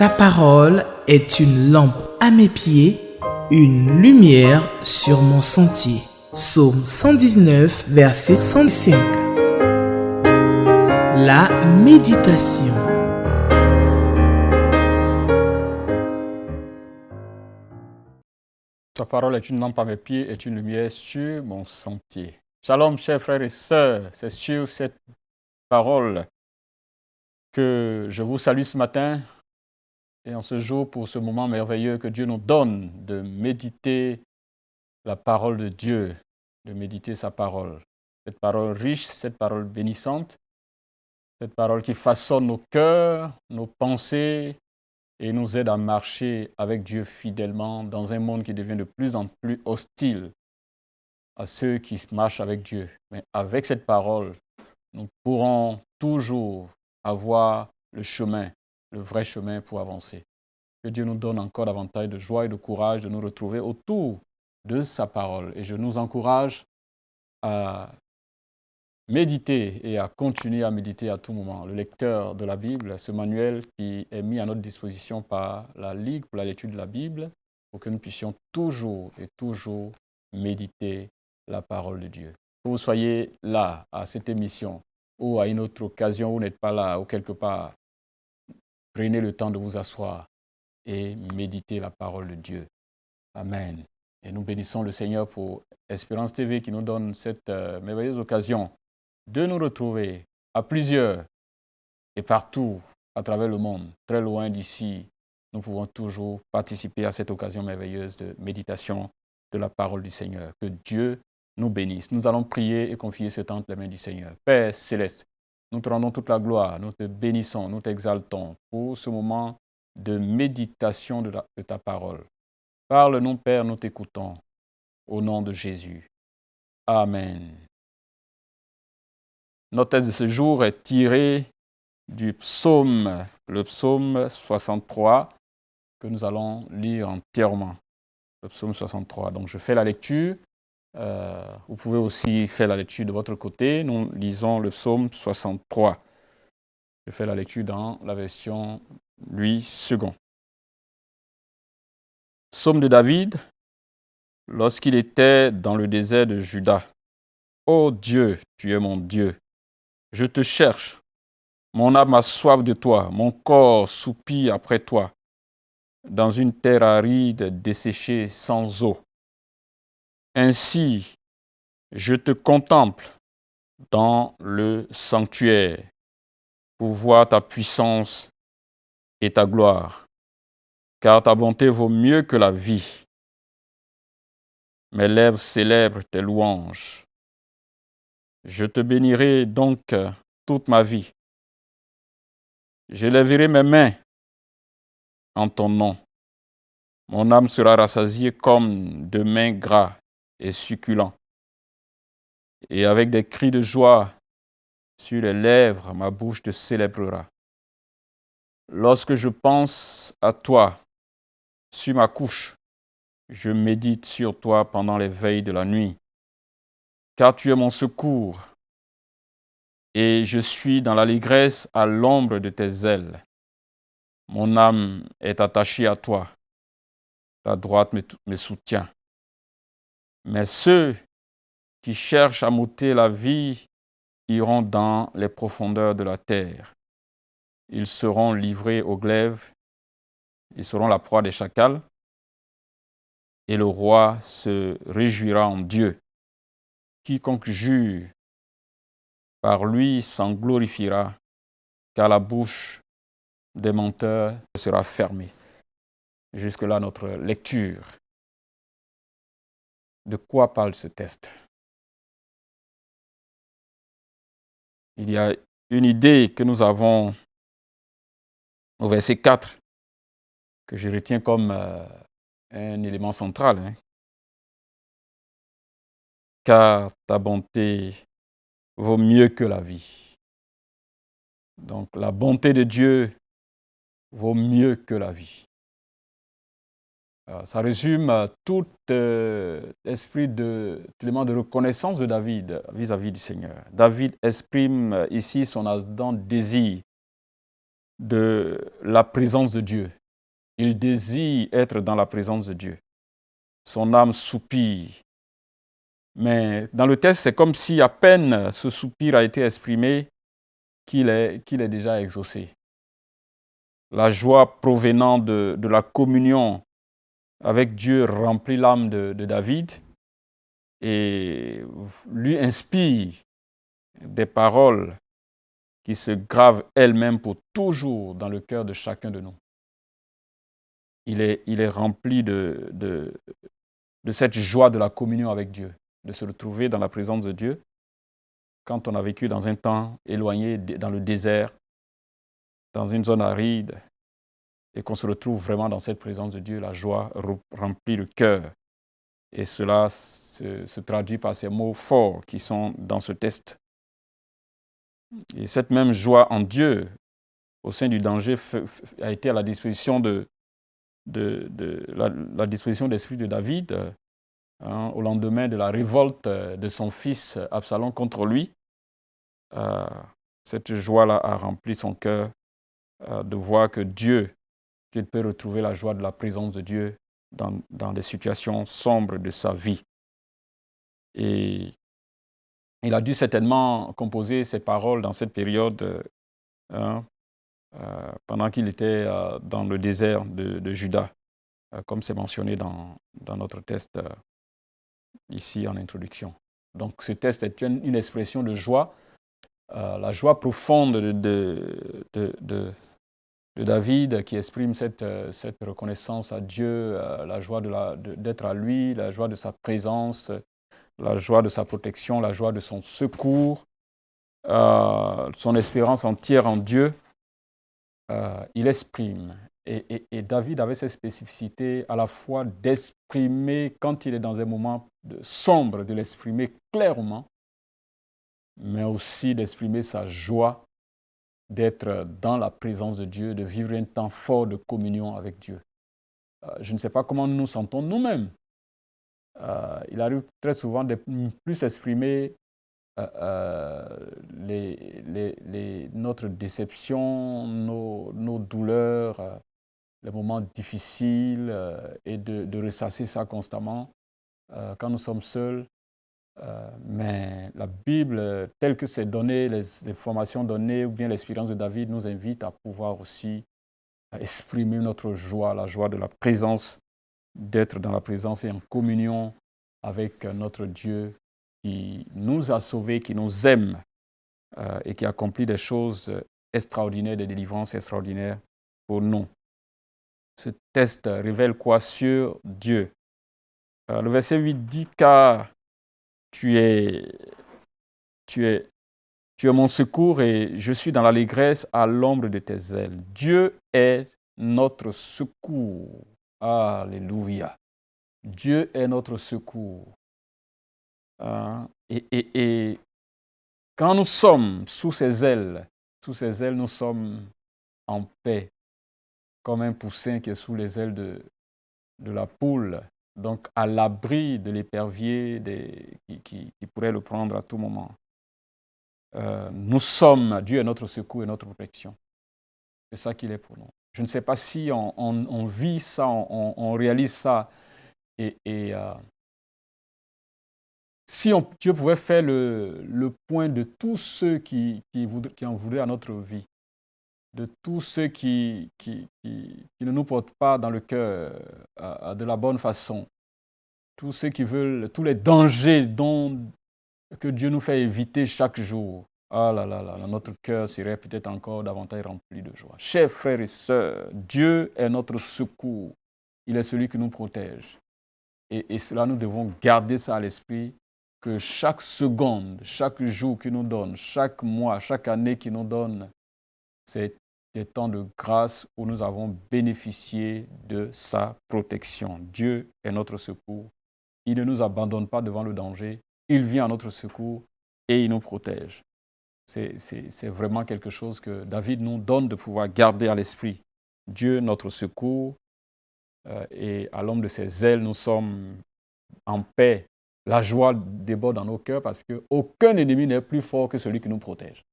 Ta parole est une lampe à mes pieds, une lumière sur mon sentier. Psaume 119, verset 105. La méditation. Ta parole est une lampe à mes pieds, est une lumière sur mon sentier. Shalom, chers frères et sœurs, c'est sur cette parole que je vous salue ce matin et en ce jour pour ce moment merveilleux que Dieu nous donne de méditer la parole de Dieu, de méditer sa parole. Cette parole riche, cette parole bénissante, cette parole qui façonne nos cœurs, nos pensées et nous aide à marcher avec Dieu fidèlement dans un monde qui devient de plus en plus hostile à ceux qui marchent avec Dieu. Mais avec cette parole, nous pourrons toujours avoir le chemin, le vrai chemin pour avancer. Que Dieu nous donne encore davantage de joie et de courage de nous retrouver autour de sa parole. Et je nous encourage à méditer et à continuer à méditer à tout moment. Le lecteur de la Bible, ce manuel qui est mis à notre disposition par la Ligue pour la lecture de la Bible, pour que nous puissions toujours et toujours méditer la parole de Dieu. Que vous soyez là à cette émission ou à une autre occasion où vous n'êtes pas là ou quelque part, prenez le temps de vous asseoir et méditer la parole de Dieu. Amen. Et nous bénissons le Seigneur pour Espérance TV qui nous donne cette merveilleuse occasion de nous retrouver à plusieurs et partout à travers le monde, très loin d'ici. Nous pouvons toujours participer à cette occasion merveilleuse de méditation de la parole du Seigneur. Que Dieu nous bénisse. Nous allons prier et confier ce temps entre les mains du Seigneur. Père céleste, nous te rendons toute la gloire, nous te bénissons, nous t'exaltons pour ce moment de méditation de ta parole. Parle-nous, Père, nous t'écoutons. Au nom de Jésus. Amen. Notre texte de ce jour est tiré du psaume, le psaume 63, que nous allons lire entièrement. Le psaume 63. Donc je fais la lecture. Vous pouvez aussi faire la lecture de votre côté. Nous lisons le psaume 63. Je fais la lecture dans la version Louis II. Psaume de David, lorsqu'il était dans le désert de Juda. Ô Dieu, tu es mon Dieu. Je te cherche. Mon âme a soif de toi, mon corps soupire après toi, dans une terre aride, desséchée, sans eau. Ainsi, je te contemple dans le sanctuaire pour voir ta puissance et ta gloire, car ta bonté vaut mieux que la vie. Mes lèvres célèbrent tes louanges. Je te bénirai donc toute ma vie. Je lèverai mes mains en ton nom. Mon âme sera rassasiée comme de mains gras et succulents. Et avec des cris de joie sur les lèvres, ma bouche te célébrera. Lorsque je pense à toi sur ma couche, je médite sur toi pendant les veilles de la nuit. Car tu es mon secours et je suis dans l'allégresse à l'ombre de tes ailes. Mon âme est attachée à toi. Ta droite me soutient. Mais ceux qui cherchent à m'ôter la vie iront dans les profondeurs de la terre. Ils seront livrés au glaive, ils seront la proie des chacals, et le roi se réjouira en Dieu. Quiconque jure par lui s'en glorifiera, car la bouche des menteurs sera fermée. Jusque-là, notre lecture. De quoi parle ce texte? Il y a une idée que nous avons au verset 4, que je retiens comme un élément central. Car ta bonté vaut mieux que la vie. Donc la bonté de Dieu vaut mieux que la vie. Ça résume tout esprit tout élément de reconnaissance de David vis-à-vis du Seigneur. David exprime ici son ardent désir de la présence de Dieu. Il désire être dans la présence de Dieu. Son âme soupire. Mais dans le texte, c'est comme si à peine ce soupir a été exprimé qu'il est déjà exaucé. La joie provenant de la communion avec Dieu remplit l'âme de David et lui inspire des paroles qui se gravent elles-mêmes pour toujours dans le cœur de chacun de nous. Il est rempli de cette joie de la communion avec Dieu, de se retrouver dans la présence de Dieu. Quand on a vécu dans un temps éloigné, dans le désert, dans une zone aride, et qu'on se retrouve vraiment dans cette présence de Dieu, la joie remplit le cœur. Et cela se traduit par ces mots forts qui sont dans ce texte. Et cette même joie en Dieu, au sein du danger, a été à la disposition la disposition d'esprit de David, au lendemain de la révolte de son fils Absalom contre lui. Cette joie-là a rempli son cœur de voir que Dieu, qu'il peut retrouver la joie de la présence de Dieu dans les situations sombres de sa vie. Et il a dû certainement composer ses paroles dans cette période pendant qu'il était dans le désert de Juda, comme c'est mentionné dans notre texte ici en introduction. Donc ce texte est une expression de joie, la joie profonde de David qui exprime cette reconnaissance à Dieu, la joie d'être à lui, la joie de sa présence, la joie de sa protection, la joie de son secours, son espérance entière en Dieu. Il exprime. Et David avait cette spécificité à la fois d'exprimer, quand il est dans un moment sombre, de l'exprimer clairement, mais aussi d'exprimer sa joie d'être dans la présence de Dieu, de vivre un temps fort de communion avec Dieu. Je ne sais pas comment nous nous sentons nous-mêmes. Il arrive très souvent de plus exprimer notre déception, nos douleurs, les moments difficiles et de ressasser ça constamment quand nous sommes seuls. Mais la Bible, telle que c'est donné, les informations données ou bien l'expérience de David nous invite à pouvoir aussi exprimer notre joie, la joie de la présence, d'être dans la présence et en communion avec notre Dieu qui nous a sauvés, qui nous aime et qui accomplit des choses extraordinaires, des délivrances extraordinaires pour nous. Ce texte révèle quoi sur Dieu? Le verset 8 dit « Car tu es mon secours et je suis dans l'allégresse à l'ombre de tes ailes. » Dieu est notre secours. Alléluia. Dieu est notre secours. Et quand nous sommes sous ses ailes, nous sommes en paix, comme un poussin qui est sous les ailes de la poule, donc à l'abri de l'épervier qui pourrait le prendre à tout moment. Dieu est notre secours et notre protection. C'est ça qu'il est pour nous. Je ne sais pas si on vit ça, on réalise ça. Si Dieu pouvait faire le point de tous ceux qui en voudraient à notre vie, de tous ceux qui ne nous portent pas dans le cœur de la bonne façon, tous ceux qui veulent, tous les dangers que Dieu nous fait éviter chaque jour, notre cœur serait peut-être encore davantage rempli de joie. Chers frères et sœurs, Dieu est notre secours. Il est celui qui nous protège. Et cela, nous devons garder ça à l'esprit, que chaque seconde, chaque jour qu'il nous donne, chaque mois, chaque année qu'il nous donne, c'est des temps de grâce où nous avons bénéficié de sa protection. Dieu est notre secours. Il ne nous abandonne pas devant le danger. Il vient à notre secours et il nous protège. C'est vraiment quelque chose que David nous donne de pouvoir garder à l'esprit. Dieu, notre secours, et à l'ombre de ses ailes, nous sommes en paix. La joie déborde dans nos cœurs parce qu'aucun ennemi n'est plus fort que celui qui nous protège.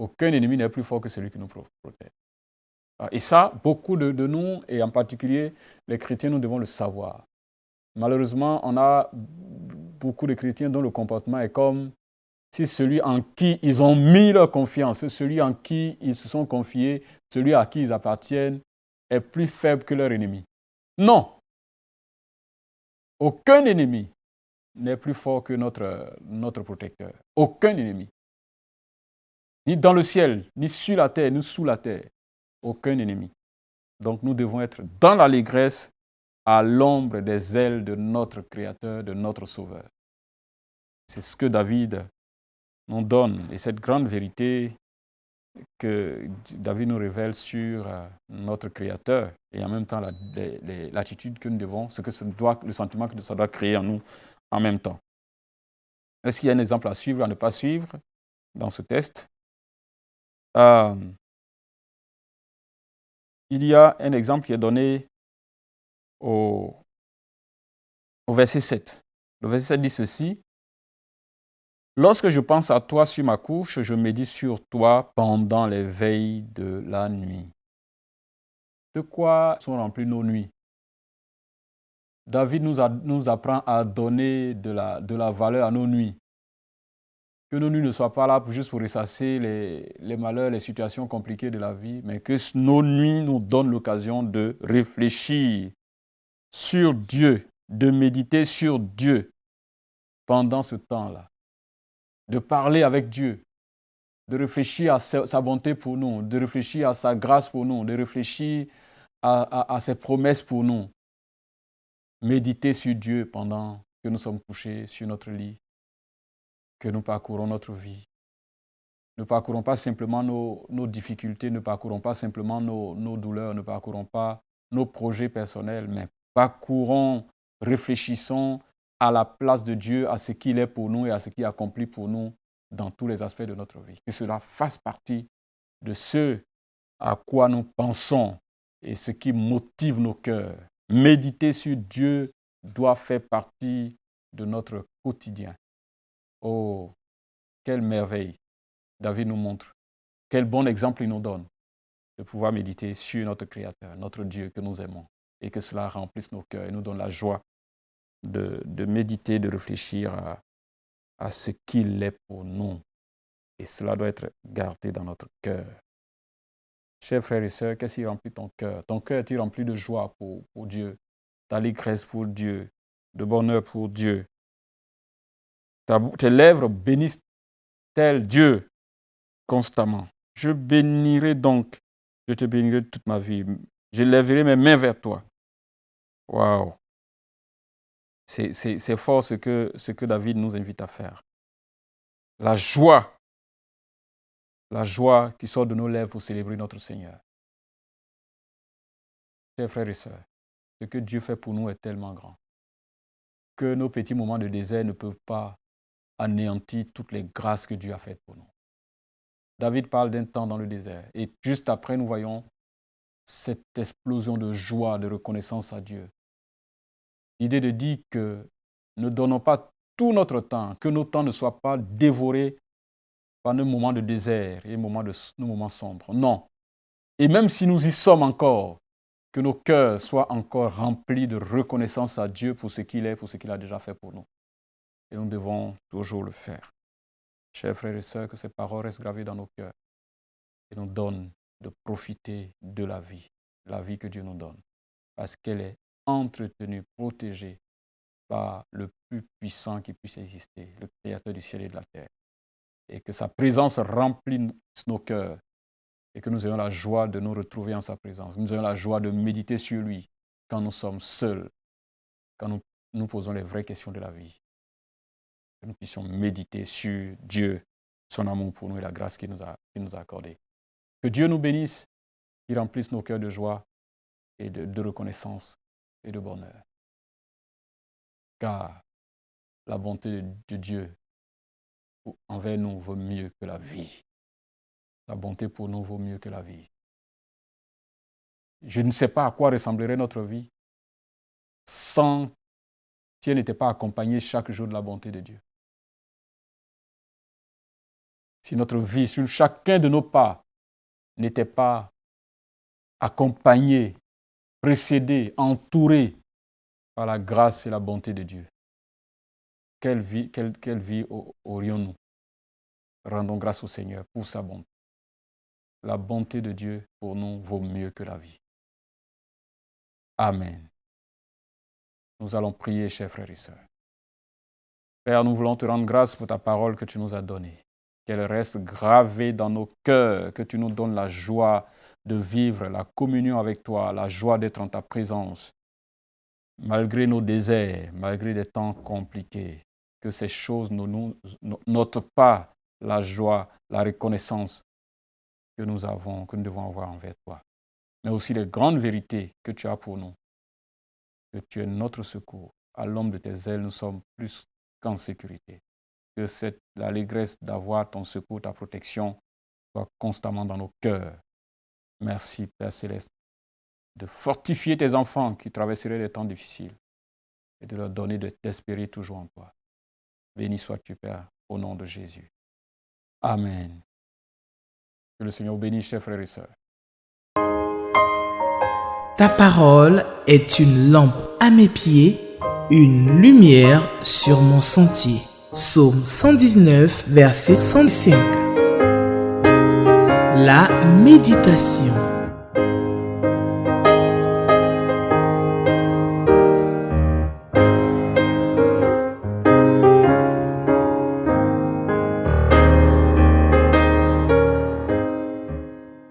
Aucun ennemi n'est plus fort que celui qui nous protège. Et ça, beaucoup de nous, et en particulier les chrétiens, nous devons le savoir. Malheureusement, on a beaucoup de chrétiens dont le comportement est comme si celui en qui ils ont mis leur confiance, celui en qui ils se sont confiés, celui à qui ils appartiennent, est plus faible que leur ennemi. Non! Aucun ennemi n'est plus fort que notre protecteur. Aucun ennemi. Ni dans le ciel, ni sur la terre, ni sous la terre. Aucun ennemi. Donc nous devons être dans l'allégresse à l'ombre des ailes de notre Créateur, de notre Sauveur. C'est ce que David nous donne. Et cette grande vérité que David nous révèle sur notre Créateur et en même temps l'attitude que nous devons, le sentiment que ça doit créer en nous en même temps. Est-ce qu'il y a un exemple à suivre, à ne pas suivre dans ce test? Il y a un exemple qui est donné au verset 7. Le verset 7 dit ceci. Lorsque je pense à toi sur ma couche, je médite sur toi pendant les veilles de la nuit. De quoi sont remplies nos nuits? David nous apprend à donner de la valeur à nos nuits. Que nos nuits ne soient pas là juste pour ressasser les malheurs, les situations compliquées de la vie, mais que nos nuits nous donnent l'occasion de réfléchir sur Dieu, de méditer sur Dieu pendant ce temps-là, de parler avec Dieu, de réfléchir à sa bonté pour nous, de réfléchir à sa grâce pour nous, de réfléchir à ses promesses pour nous. Méditer sur Dieu pendant que nous sommes couchés sur notre lit, que nous parcourons notre vie. Ne parcourons pas simplement nos difficultés, ne parcourons pas simplement nos douleurs, ne parcourons pas nos projets personnels, mais parcourons, réfléchissons à la place de Dieu, à ce qu'il est pour nous et à ce qu'il accomplit pour nous dans tous les aspects de notre vie. Que cela fasse partie de ce à quoi nous pensons et ce qui motive nos cœurs. Méditer sur Dieu doit faire partie de notre quotidien. Oh, quelle merveille David nous montre. Quel bon exemple il nous donne de pouvoir méditer sur notre Créateur, notre Dieu que nous aimons, et que cela remplisse nos cœurs et nous donne la joie de méditer, de réfléchir à ce qu'il est pour nous. Et cela doit être gardé dans notre cœur. Chers frères et sœurs, qu'est-ce qui remplit ton cœur? Ton cœur est-il rempli de joie pour Dieu, d'allégresse pour Dieu, de bonheur pour Dieu? Tes lèvres bénissent-elles Dieu constamment? Je bénirai donc, je te bénirai toute ma vie. Je lèverai mes mains vers toi. Waouh! C'est fort ce que David nous invite à faire. La joie qui sort de nos lèvres pour célébrer notre Seigneur. Chers frères et sœurs, ce que Dieu fait pour nous est tellement grand que nos petits moments de désert ne peuvent pas anéantir toutes les grâces que Dieu a faites pour nous. David parle d'un temps dans le désert et juste après nous voyons cette explosion de joie, de reconnaissance à Dieu. L'idée de dire que ne donnons pas tout notre temps, que nos temps ne soient pas dévorés par nos moments de désert et nos moments sombres. Non. Et même si nous y sommes encore, que nos cœurs soient encore remplis de reconnaissance à Dieu pour ce qu'il est, pour ce qu'il a déjà fait pour nous. Et nous devons toujours le faire. Chers frères et sœurs, que ces paroles restent gravées dans nos cœurs et nous donnent de profiter de la vie que Dieu nous donne, parce qu'elle est entretenue, protégée par le plus puissant qui puisse exister, le Créateur du ciel et de la terre. Et que sa présence remplisse nos cœurs et que nous ayons la joie de nous retrouver en sa présence. Nous ayons la joie de méditer sur lui quand nous sommes seuls, quand nous posons les vraies questions de la vie. Que nous puissions méditer sur Dieu, son amour pour nous et la grâce qu'il nous a accordée. Que Dieu nous bénisse, qu'il remplisse nos cœurs de joie et de reconnaissance et de bonheur. Car la bonté de Dieu envers nous vaut mieux que la vie. La bonté pour nous vaut mieux que la vie. Je ne sais pas à quoi ressemblerait notre vie si elle n'était pas accompagnée chaque jour de la bonté de Dieu. si notre vie, sur chacun de nos pas, n'était pas accompagnée, précédée, entourée par la grâce et la bonté de Dieu. Quelle vie aurions-nous? Rendons grâce au Seigneur pour sa bonté. La bonté de Dieu pour nous vaut mieux que la vie. Amen. Nous allons prier, chers frères et sœurs. Père, nous voulons te rendre grâce pour ta parole que tu nous as donnée. Qu'elle reste gravée dans nos cœurs, que tu nous donnes la joie de vivre la communion avec toi, la joie d'être en ta présence, malgré nos déserts, malgré des temps compliqués. Que ces choses ne notent pas la joie, la reconnaissance que nous devons avoir envers toi. Mais aussi les grandes vérités que tu as pour nous. Que tu es notre secours. À l'ombre de tes ailes, nous sommes plus qu'en sécurité. Que l'allégresse d'avoir ton secours, ta protection, soit constamment dans nos cœurs. Merci, Père Céleste, de fortifier tes enfants qui traverseraient des temps difficiles et de leur donner d'espérer toujours en toi. Béni sois-tu, Père, au nom de Jésus. Amen. Que le Seigneur bénisse, chers frères et sœurs. Ta parole est une lampe à mes pieds, une lumière sur mon sentier. Psaume 119, verset 105. La méditation.